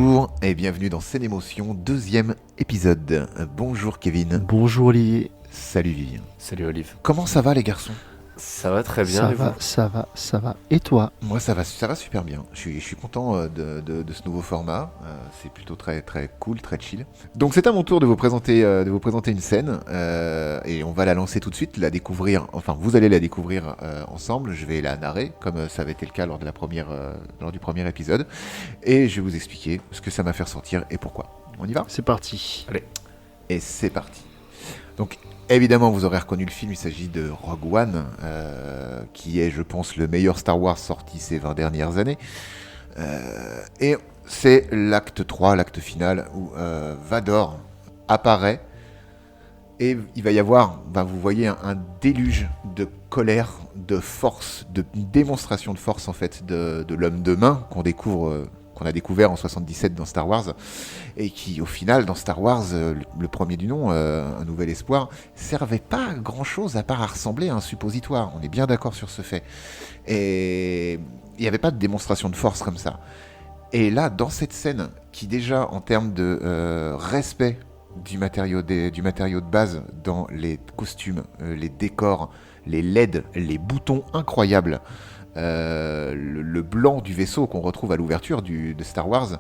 Bonjour et bienvenue dans Scène Émotion, deuxième épisode. Bonjour Kevin. Bonjour Olivier. Salut Vivien. Salut Olive. Comment ça va les garçons? Ça va très bien. Ça va. Et toi? Moi ça va super bien. Je suis content de ce nouveau format. C'est plutôt très cool, très chill. Donc c'est à mon tour de vous présenter une scène et on va la lancer tout de suite, la découvrir. Enfin vous allez la découvrir ensemble. Je vais la narrer comme ça avait été le cas lors du premier épisode et je vais vous expliquer ce que ça m'a fait ressortir et pourquoi. On y va? C'est parti. Allez. Et c'est parti. Donc évidemment, vous aurez reconnu le film, il s'agit de Rogue One, qui est, je pense, le meilleur Star Wars sorti ces 20 dernières années. Et c'est l'acte 3, l'acte final, où Vador apparaît, et il va y avoir, vous voyez, un déluge de colère, de force, de démonstration de force, en fait, de l'homme de main qu'on a découvert en 77 dans Star Wars, et qui au final dans Star Wars, le premier du nom, Un Nouvel Espoir, servait pas à grand chose à part à ressembler à un suppositoire. On est bien d'accord sur ce fait. Et il n'y avait pas de démonstration de force comme ça. Et là, dans cette scène, qui déjà en termes de respect du matériau de base dans les costumes, les décors, les LED, les boutons incroyables, le blanc du vaisseau qu'on retrouve à l'ouverture de Star Wars,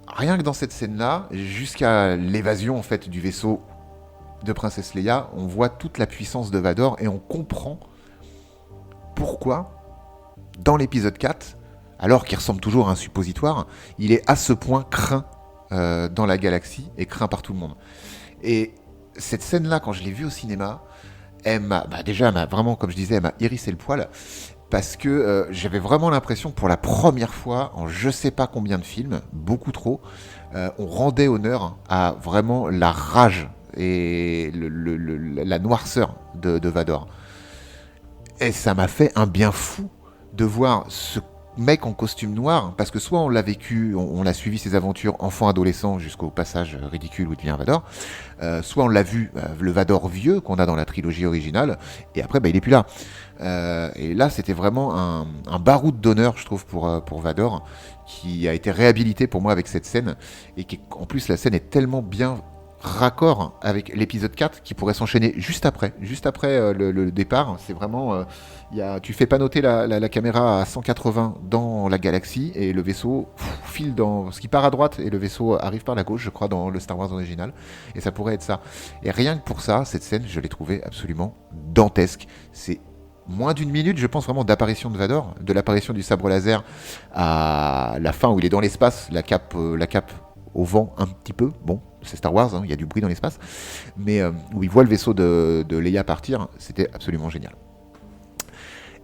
rien que dans cette scène-là, jusqu'à l'évasion en fait du vaisseau de Princesse Leia, on voit toute la puissance de Vador et on comprend pourquoi, dans l'épisode 4, alors qu'il ressemble toujours à un suppositoire, il est à ce point craint dans la galaxie et craint par tout le monde. Et cette scène-là, quand je l'ai vue au cinéma, elle m'a vraiment, comme je disais, elle m'a hérissé le poil. Parce que j'avais vraiment l'impression que pour la première fois, en je sais pas combien de films, beaucoup trop, on rendait honneur à vraiment la rage et la noirceur de Vador. Et ça m'a fait un bien fou de voir ce mec en costume noir, parce que soit on l'a vécu, on l'a suivi ses aventures enfant-adolescent jusqu'au passage ridicule où il devient Vador, soit on l'a vu, le Vador vieux qu'on a dans la trilogie originale, et après il est plus là. Et là c'était vraiment un baroud d'honneur je trouve pour Vador, qui a été réhabilité pour moi avec cette scène, et qui en plus la scène est tellement bien raccord avec l'épisode 4 qui pourrait s'enchaîner juste après le départ. C'est vraiment tu fais pas noter la caméra à 180 dans la galaxie et le vaisseau file dans ce qui part à droite et le vaisseau arrive par la gauche, je crois, dans le Star Wars original, et ça pourrait être ça. Et rien que pour ça, cette scène je l'ai trouvée absolument dantesque. C'est moins d'une minute, je pense, vraiment d'apparition de Vador, de l'apparition du sabre laser à la fin où il est dans l'espace, la cape au vent un petit peu, bon, c'est Star Wars, il y a du bruit dans l'espace, mais où il voit le vaisseau de Leia partir, c'était absolument génial.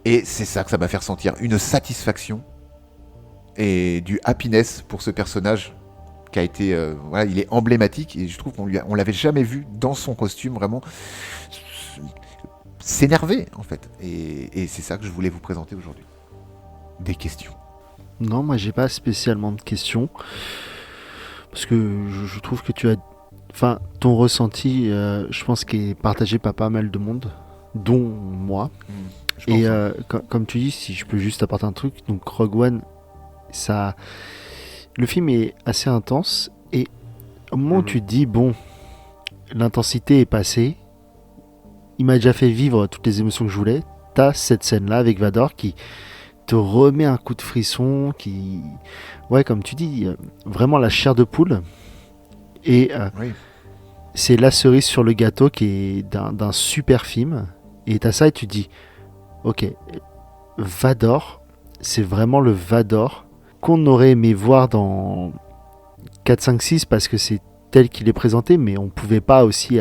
Et c'est ça que ça m'a fait ressentir, une satisfaction et du happiness pour ce personnage qui a été, il est emblématique, et je trouve qu'on l'avait jamais vu dans son costume vraiment s'énerver en fait, et c'est ça que je voulais vous présenter aujourd'hui. Des questions? Non, moi j'ai pas spécialement de questions. Parce que je trouve que ton ressenti, je pense qu'il est partagé par pas mal de monde, dont moi. Et comme tu dis, si je peux juste apporter un truc, donc Rogue One, le film est assez intense, et au moment où tu te dis, bon, l'intensité est passée, il m'a déjà fait vivre toutes les émotions que je voulais, t'as cette scène-là avec Vador qui te remet un coup de frisson, comme tu dis, vraiment la chair de poule. Et c'est la cerise sur le gâteau qui est d'un super film. Et t'as ça et tu te dis, ok, Vador, c'est vraiment le Vador qu'on aurait aimé voir dans 4, 5, 6, parce que c'est tel qu'il est présenté, mais on pouvait pas aussi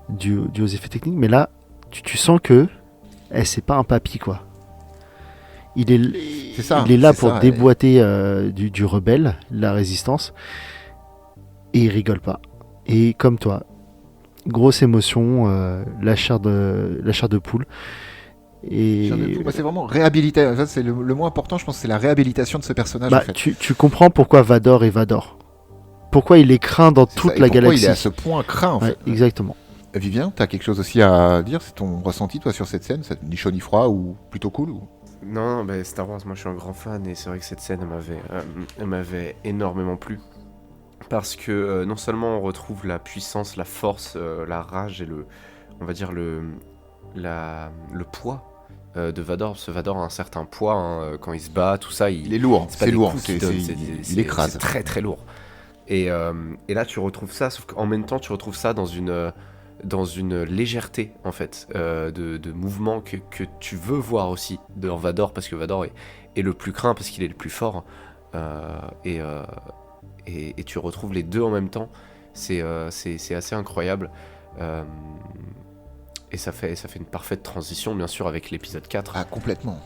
dû aux effets techniques. Mais là, tu sens que c'est pas un papy, quoi. Il est là pour déboîter du rebelle, la résistance, et il rigole pas. Et comme toi, grosse émotion, la chair de poule. Et c'est vraiment réhabilité. C'est le mot important, je pense, c'est la réhabilitation de ce personnage. En fait. Tu comprends pourquoi Vador est Vador. Pourquoi il est craint dans toute la galaxie. Il est à ce point craint, en fait. Exactement. Vivien, t'as quelque chose aussi à dire? C'est ton ressenti, toi, sur cette scène? C'est ni chaud ni froid, ou plutôt cool ou... Non, bah, Star Wars, moi je suis un grand fan et c'est vrai que cette scène elle m'avait énormément plu. Parce que non seulement on retrouve la puissance, la force, la rage et on va dire le poids de Vador. Parce que Vador a un certain poids hein, quand il se bat, tout ça. Il est lourd, C'est pas c'est des lourd, coups qu'il donne, il écrase. c'est très très lourd. Et là tu retrouves ça, sauf qu'en même temps tu retrouves ça dans une légèreté en fait de mouvement que tu veux voir aussi dans Vador parce que Vador est le plus craint parce qu'il est le plus fort euh, et, euh, et tu retrouves les deux en même temps. C'est assez incroyable. Euh, et ça fait une parfaite transition bien sûr avec l'épisode 4 Ah, complètement.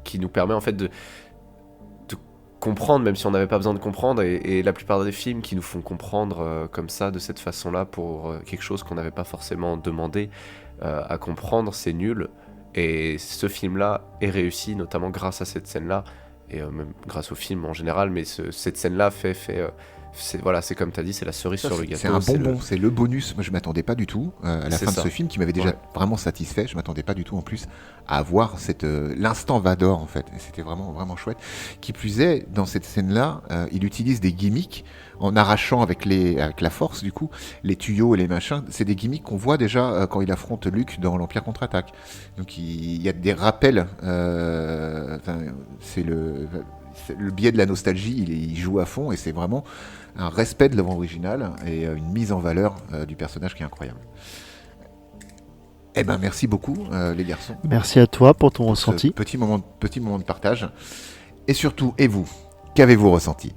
qui nous permet en fait de comprendre, même si on n'avait pas besoin de comprendre, et la plupart des films qui nous font comprendre comme ça, de cette façon-là, pour quelque chose qu'on n'avait pas forcément demandé à comprendre, c'est nul. Et ce film-là est réussi, notamment grâce à cette scène-là, et même grâce au film en général, mais cette scène-là c'est comme tu as dit, c'est la cerise sur le gâteau. C'est un bonbon, c'est le bonus. Moi, je m'attendais pas du tout à la fin de ce film qui m'avait déjà vraiment satisfait. Je m'attendais pas du tout en plus à avoir l'instant Vador en fait. Et c'était vraiment vraiment chouette. Qui plus est, dans cette scène-là, il utilise des gimmicks en arrachant avec la force du coup les tuyaux et les machins. C'est des gimmicks qu'on voit déjà quand il affronte Luke dans l'Empire contre-attaque. Donc il y a des rappels. C'est le biais de la nostalgie, il joue à fond et c'est vraiment un respect de l'œuvre originale et une mise en valeur du personnage qui est incroyable. Eh ben merci beaucoup les garçons. Merci à toi pour ton Ce ressenti. petit moment de partage. Et surtout, et vous, qu'avez-vous ressenti ?